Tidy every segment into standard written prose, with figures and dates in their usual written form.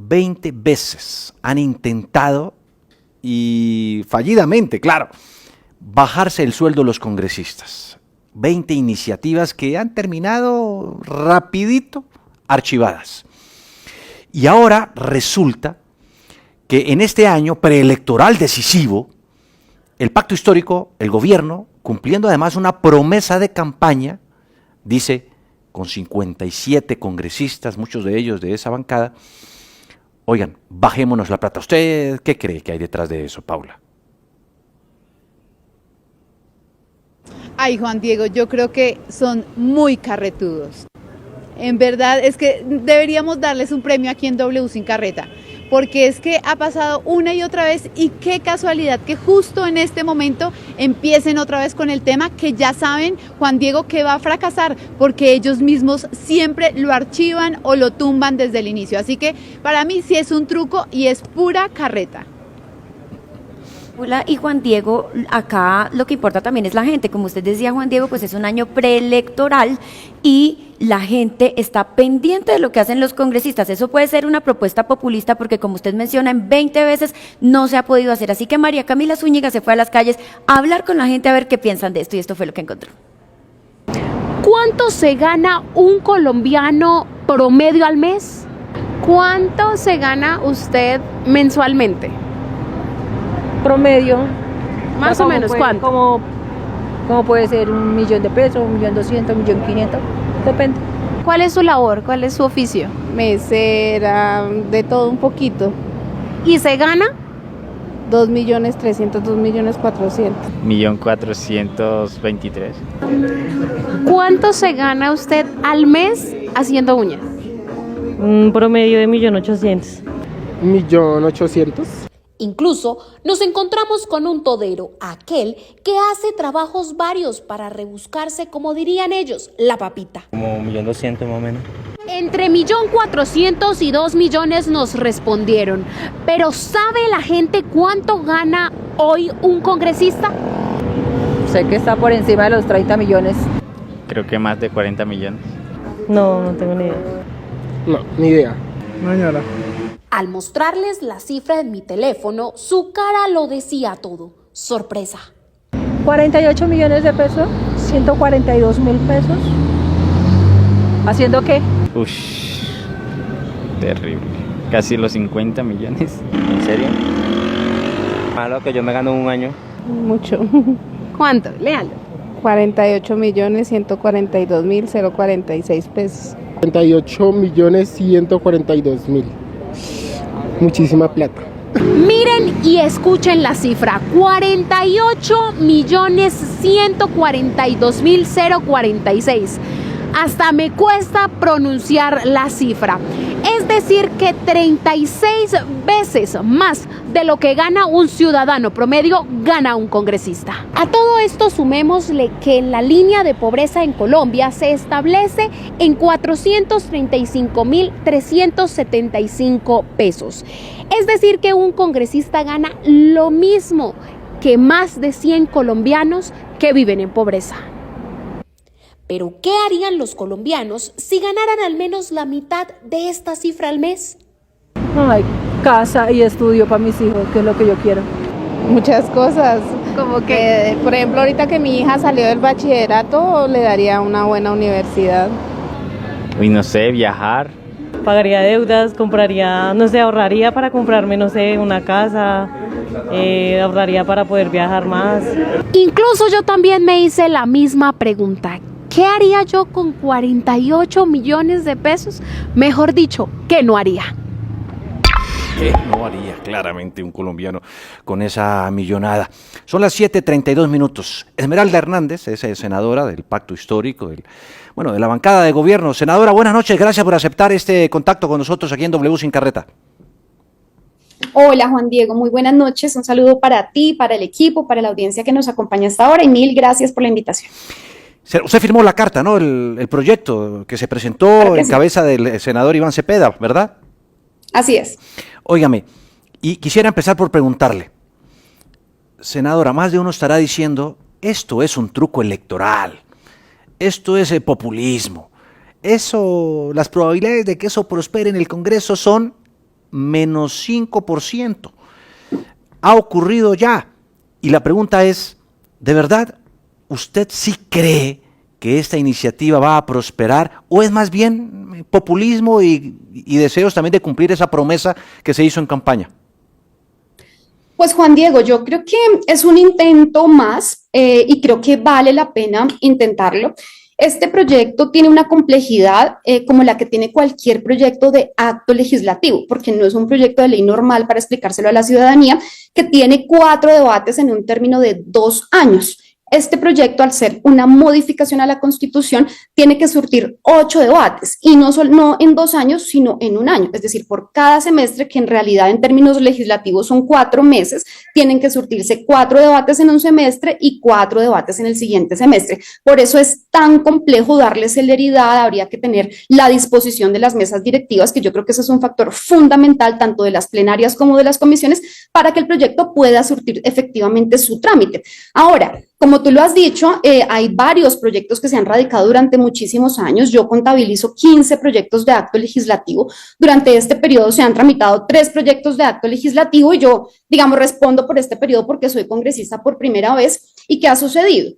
20 veces han intentado, y fallidamente, claro, bajarse el sueldo de los congresistas. 20 iniciativas que han terminado rapidito archivadas. Y ahora resulta que en este año preelectoral decisivo, el pacto histórico, el gobierno, cumpliendo además una promesa de campaña, dice, con 57 congresistas, muchos de ellos de esa bancada, oigan, bajémonos la plata. ¿Usted qué cree que hay detrás de eso, Paula? Ay, Juan Diego, yo creo que son muy carretudos. En verdad es que deberíamos darles un premio aquí en W Sin Carreta, porque es que ha pasado una y otra vez y qué casualidad que justo en este momento empiecen otra vez con el tema que ya saben, Juan Diego, que va a fracasar, porque ellos mismos siempre lo archivan o lo tumban desde el inicio. Así que para mí sí es un truco y es pura carreta. Hola, y Juan Diego, acá lo que importa también es la gente. Como usted decía, Juan Diego, pues es un año preelectoral y la gente está pendiente de lo que hacen los congresistas. Eso puede ser una propuesta populista porque, como usted menciona, en 20 veces no se ha podido hacer. Así que María Camila Zúñiga se fue a las calles a hablar con la gente a ver qué piensan de esto, y esto fue lo que encontró. ¿Cuánto se gana un colombiano promedio al mes? ¿Cuánto se gana usted mensualmente? Promedio. Más o menos, ¿cuánto? Como puede ser 1.000.000 pesos, 1.200.000, 1.500.000, depende. ¿Cuál es su labor? ¿Cuál es su oficio? Mesera, de todo un poquito. ¿Y se gana? 2.300.000, 2.400.000. 1.423.000. ¿Cuánto se gana usted al mes haciendo uñas? Un promedio de 1.800.000. 1.800.000. Incluso nos encontramos con un todero, aquel que hace trabajos varios para rebuscarse, como dirían ellos, la papita. Como 1.200.000 más o menos. Entre 1.400.000 y 2 millones nos respondieron. Pero ¿sabe la gente cuánto gana hoy un congresista? Sé que está por encima de los 30 millones. Creo que más de 40 millones. No tengo ni idea. No, ni idea. Mañana. Al mostrarles la cifra en mi teléfono, su cara lo decía todo. Sorpresa. 48 millones de pesos, 142.000 pesos. ¿Haciendo qué? Ush, terrible. Casi los 50 millones. ¿En serio? Malo que yo me gano un año. Mucho. ¿Cuánto? Léalo. 48.142.046 pesos. 48.142.000. Muchísima plata. Miren y escuchen la cifra, 48.142.046. Hasta me cuesta pronunciar la cifra. Es decir que 36 veces más de lo que gana un ciudadano promedio gana un congresista. A todo esto sumémosle que la línea de pobreza en Colombia se establece en 435.375 pesos. Es decir que un congresista gana lo mismo que más de 100 colombianos que viven en pobreza. Pero ¿qué harían los colombianos si ganaran al menos la mitad de esta cifra al mes? Ay, casa y estudio para mis hijos, que es lo que yo quiero. Muchas cosas. Como que, Por ejemplo, ahorita que mi hija salió del bachillerato, le daría una buena universidad. Y no sé, viajar. Pagaría deudas, compraría, no sé, ahorraría para comprarme, no sé, una casa, ahorraría para poder viajar más. incluso yo también me hice la misma pregunta. ¿Qué haría yo con 48 millones de pesos? Mejor dicho, ¿qué no haría? ¿Qué no haría claramente un colombiano con esa millonada? Son las 7:32. Esmeralda Hernández es senadora del Pacto Histórico, de la bancada de gobierno. Senadora, buenas noches, gracias por aceptar este contacto con nosotros aquí en W Sin Carreta. Hola Juan Diego, muy buenas noches, un saludo para ti, para el equipo, para la audiencia que nos acompaña hasta ahora y mil gracias por la invitación. Usted firmó la carta, ¿no? El proyecto que se presentó Claro que en cabeza del senador Iván Cepeda, ¿verdad? Así es. Óigame, y quisiera empezar por preguntarle, senadora, más de uno estará diciendo, esto es un truco electoral, esto es populismo, las probabilidades de que eso prospere en el Congreso son menos 5%. Ha ocurrido ya. Y la pregunta es, ¿de verdad usted sí cree que esta iniciativa va a prosperar o es más bien populismo y deseos también de cumplir esa promesa que se hizo en campaña? Pues Juan Diego, yo creo que es un intento más y creo que vale la pena intentarlo. Este proyecto tiene una complejidad como la que tiene cualquier proyecto de acto legislativo, porque no es un proyecto de ley normal para explicárselo a la ciudadanía, que tiene 4 debates en un término de 2 años. Este proyecto, al ser una modificación a la Constitución, tiene que surtir 8 debates y no en 2 años, sino en 1 año. Es decir, por cada semestre, que en realidad en términos legislativos son 4 meses, tienen que surtirse 4 debates en un semestre y 4 debates en el siguiente semestre. Por eso es tan complejo darle celeridad. Habría que tener la disposición de las mesas directivas, que yo creo que ese es un factor fundamental tanto de las plenarias como de las comisiones, para que el proyecto pueda surtir efectivamente su trámite. Ahora, como tú lo has dicho, hay varios proyectos que se han radicado durante muchísimos años. Yo contabilizo 15 proyectos de acto legislativo. Durante este periodo se han tramitado 3 proyectos de acto legislativo y yo, digamos, respondo por este periodo porque soy congresista por primera vez. ¿Y qué ha sucedido?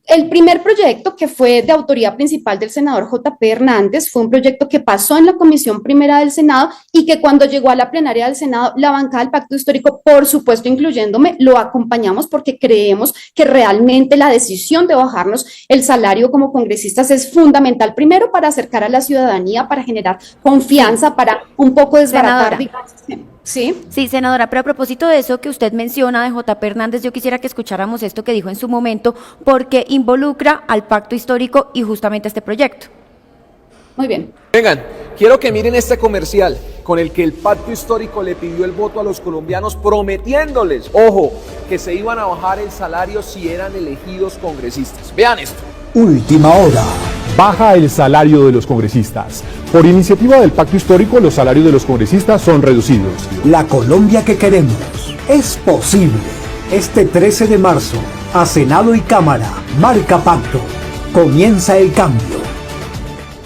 El primer proyecto, que fue de autoría principal del senador J.P. Hernández, fue un proyecto que pasó en la Comisión Primera del Senado y que cuando llegó a la plenaria del Senado, la bancada del Pacto Histórico, por supuesto incluyéndome, lo acompañamos porque creemos que realmente la decisión de bajarnos el salario como congresistas es fundamental, primero para acercar a la ciudadanía, para generar confianza, para un poco desbaratar, digamos, ¿sí? Sí, senadora, pero a propósito de eso que usted menciona de J.P. Hernández, yo quisiera que escucháramos esto que dijo en su momento, porque involucra al pacto histórico y justamente este proyecto. Muy bien. Vengan, quiero que miren este comercial con el que el pacto histórico le pidió el voto a los colombianos, prometiéndoles, ojo, que se iban a bajar el salario si eran elegidos congresistas. Vean esto. Última hora. Baja el salario de los congresistas. Por iniciativa del Pacto Histórico, los salarios de los congresistas son reducidos. La Colombia que queremos es posible. Este 13 de marzo, a Senado y Cámara, marca pacto. Comienza el cambio.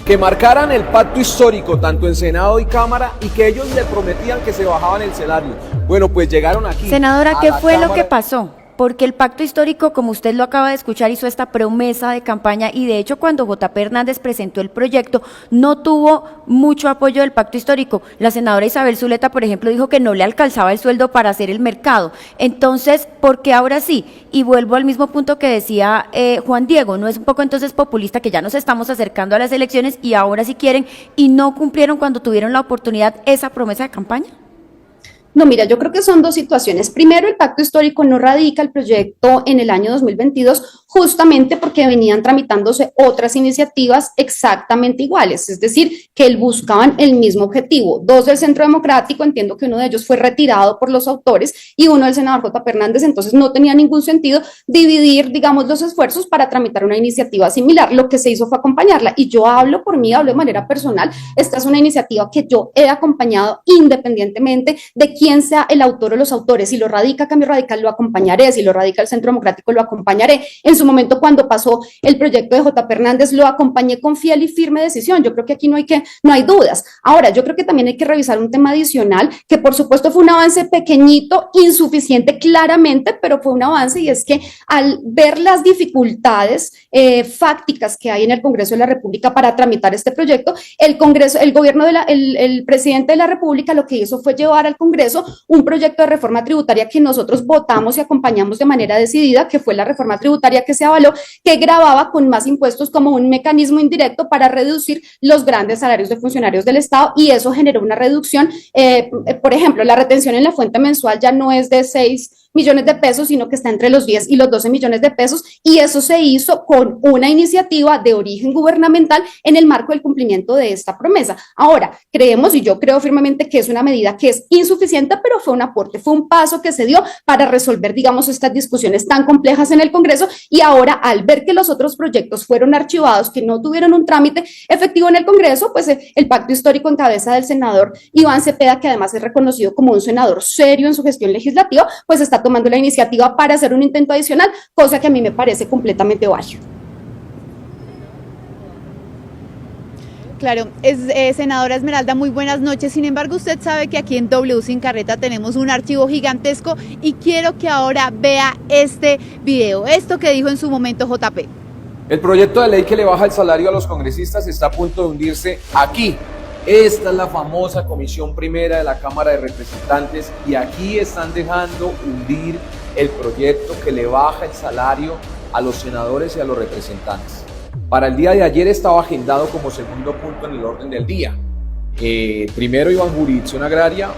Que marcaran el pacto histórico tanto en Senado y Cámara y que ellos le prometían que se bajaban el salario. Bueno, pues llegaron aquí. Senadora, ¿qué fue lo que pasó? Porque el pacto histórico, como usted lo acaba de escuchar, hizo esta promesa de campaña y de hecho cuando J.P. Hernández presentó el proyecto no tuvo mucho apoyo del pacto histórico. La senadora Isabel Zuleta, por ejemplo, dijo que no le alcanzaba el sueldo para hacer el mercado. Entonces, ¿por qué ahora sí? Y vuelvo al mismo punto que decía Juan Diego, ¿no es un poco entonces populista que ya nos estamos acercando a las elecciones y ahora sí quieren y no cumplieron cuando tuvieron la oportunidad esa promesa de campaña? No, mira, yo creo que son 2 situaciones. Primero, el pacto histórico no radica el proyecto en el año 2022 justamente porque venían tramitándose otras iniciativas exactamente iguales, es decir, que buscaban el mismo objetivo. 2 del Centro Democrático, entiendo que uno de ellos fue retirado por los autores y uno del senador J.P. Hernández, entonces no tenía ningún sentido dividir, digamos, los esfuerzos para tramitar una iniciativa similar. Lo que se hizo fue acompañarla y yo hablo por mí, hablo de manera personal. Esta es una iniciativa que yo he acompañado independientemente de quién sea el autor o los autores. Si lo radica Cambio Radical, lo acompañaré. Si lo radica el Centro Democrático, lo acompañaré. En su momento, cuando pasó el proyecto de J.P. Hernández, lo acompañé con fiel y firme decisión. Yo creo que aquí no hay dudas. Ahora, yo creo que también hay que revisar un tema adicional, que por supuesto fue un avance pequeñito, insuficiente claramente, pero fue un avance, y es que al ver las dificultades fácticas que hay en el Congreso de la República para tramitar este proyecto, el presidente de la República lo que hizo fue llevar al Congreso un proyecto de reforma tributaria que nosotros votamos y acompañamos de manera decidida, que fue la reforma tributaria que se avaló, que gravaba con más impuestos como un mecanismo indirecto para reducir los grandes salarios de funcionarios del Estado, y eso generó una reducción. Por ejemplo, la retención en la fuente mensual ya no es de 6 millones de pesos, sino que está entre los 10 y los 12 millones de pesos, y eso se hizo con una iniciativa de origen gubernamental en el marco del cumplimiento de esta promesa. Ahora, creemos, y yo creo firmemente que es una medida que es insuficiente, pero fue un aporte, fue un paso que se dio para resolver, digamos, estas discusiones tan complejas en el Congreso, y ahora, al ver que los otros proyectos fueron archivados, que no tuvieron un trámite efectivo en el Congreso, pues el pacto histórico en cabeza del senador Iván Cepeda, que además es reconocido como un senador serio en su gestión legislativa, pues está tomando la iniciativa para hacer un intento adicional, cosa que a mí me parece completamente válido. Claro, senadora Esmeralda, muy buenas noches. Sin embargo, usted sabe que aquí en W Sin Carreta tenemos un archivo gigantesco y quiero que ahora vea este video, esto que dijo en su momento JP. El proyecto de ley que le baja el salario a los congresistas está a punto de hundirse aquí. Esta es la famosa Comisión Primera de la Cámara de Representantes y aquí están dejando hundir el proyecto que le baja el salario a los senadores y a los representantes. Para el día de ayer estaba agendado como segundo punto en el orden del día. Primero iba en jurisdicción agraria,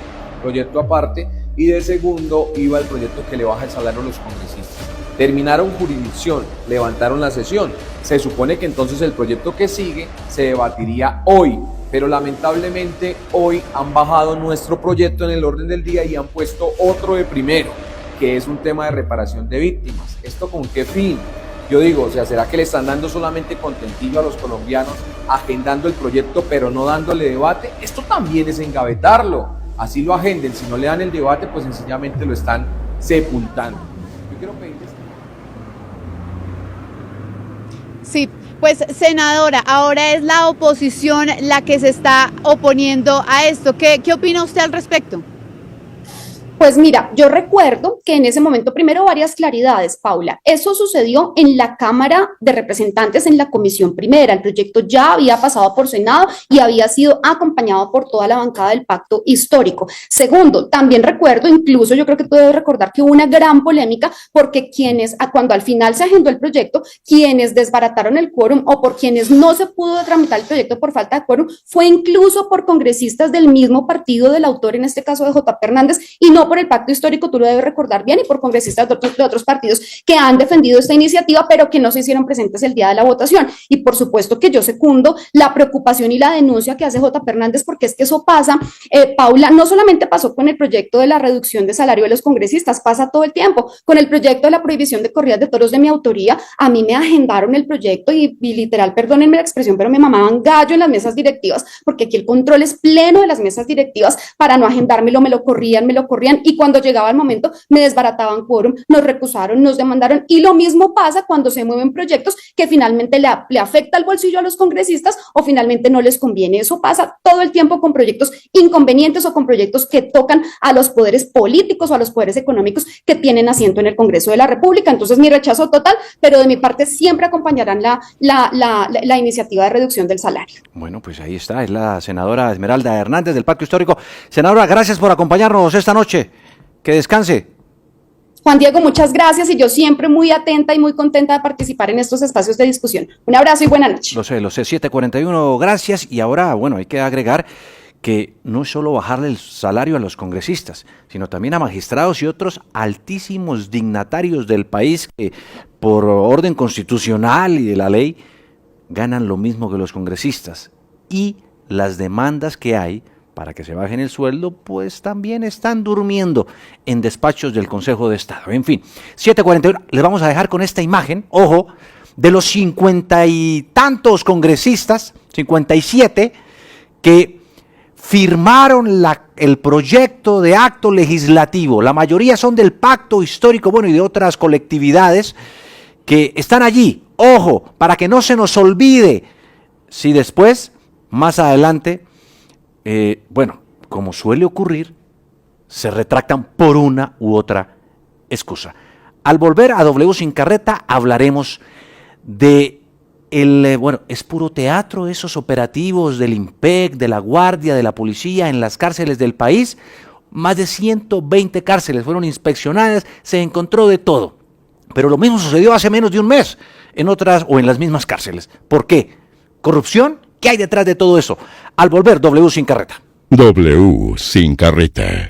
proyecto aparte, y de segundo iba el proyecto que le baja el salario a los congresistas. Terminaron jurisdicción, levantaron la sesión. Se supone que entonces el proyecto que sigue se debatiría hoy, pero lamentablemente hoy han bajado nuestro proyecto en el orden del día y han puesto otro de primero, que es un tema de reparación de víctimas. ¿Esto con qué fin? Yo digo, o sea, ¿será que le están dando solamente contentillo a los colombianos, agendando el proyecto pero no dándole debate? Esto también es engavetarlo. Así lo agenden, si no le dan el debate, pues sencillamente lo están sepultando. Yo quiero pedirles... Sí, pues senadora, ahora es la oposición la que se está oponiendo a esto. ¿Qué opina usted al respecto? Pues mira, yo recuerdo que en ese momento, primero varias claridades, Paula. Eso sucedió en la Cámara de Representantes, en la Comisión Primera. El proyecto ya había pasado por Senado y había sido acompañado por toda la bancada del Pacto Histórico. Segundo, también recuerdo, incluso yo creo que tú debes recordar que hubo una gran polémica porque cuando al final se agendó el proyecto, quienes desbarataron el quórum o por quienes no se pudo tramitar el proyecto por falta de quórum, fue incluso por congresistas del mismo partido del autor, en este caso de JP Hernández, y no por el Pacto Histórico, tú lo debes recordar bien, y por congresistas de otros partidos que han defendido esta iniciativa, pero que no se hicieron presentes el día de la votación. Y por supuesto que yo secundo la preocupación y la denuncia que hace JP Hernández, porque es que eso pasa, Paula, no solamente pasó con el proyecto de la reducción de salario de los congresistas, pasa todo el tiempo. Con el proyecto de la prohibición de corridas de toros de mi autoría, a mí me agendaron el proyecto y literal, perdónenme la expresión, pero me mamaban gallo en las mesas directivas, porque aquí el control es pleno de las mesas directivas para no agendármelo, me lo corrían, y cuando llegaba el momento me desbarataban quórum, nos recusaron, nos demandaron, y lo mismo pasa cuando se mueven proyectos que finalmente le afecta el bolsillo a los congresistas o finalmente no les conviene. Eso pasa todo el tiempo con proyectos inconvenientes o con proyectos que tocan a los poderes políticos o a los poderes económicos que tienen asiento en el Congreso de la República. Entonces mi rechazo total, pero de mi parte siempre acompañarán la iniciativa de reducción del salario. Bueno, pues ahí está, es la senadora Esmeralda Hernández del Pacto Histórico. Senadora, gracias por acompañarnos esta noche. Que descanse. Juan Diego, muchas gracias, y yo siempre muy atenta y muy contenta de participar en estos espacios de discusión. Un abrazo y buena noche. Lo sé, 7:41, gracias. Y ahora, bueno, hay que agregar que no es solo bajarle el salario a los congresistas, sino también a magistrados y otros altísimos dignatarios del país que, por orden constitucional y de la ley, ganan lo mismo que los congresistas. Y las demandas que hay para que se bajen el sueldo, pues también están durmiendo en despachos del Consejo de Estado. En fin, 7:41, les vamos a dejar con esta imagen, ojo, de los 50 y tantos congresistas, 57, que firmaron el proyecto de acto legislativo. La mayoría son del Pacto Histórico, bueno, y de otras colectividades que están allí. Ojo, para que no se nos olvide, si después, más adelante, bueno, como suele ocurrir, se retractan por una u otra excusa. Al volver a W Sin Carreta hablaremos de bueno, es puro teatro esos operativos del IMPEC, de la Guardia, de la Policía en las cárceles del país. Más de 120 cárceles fueron inspeccionadas, se encontró de todo. Pero lo mismo sucedió hace menos de un mes en otras o en las mismas cárceles. ¿Por qué? ¿Corrupción? ¿Qué hay detrás de todo eso? Al volver, W Sin Carreta. W Sin Carreta.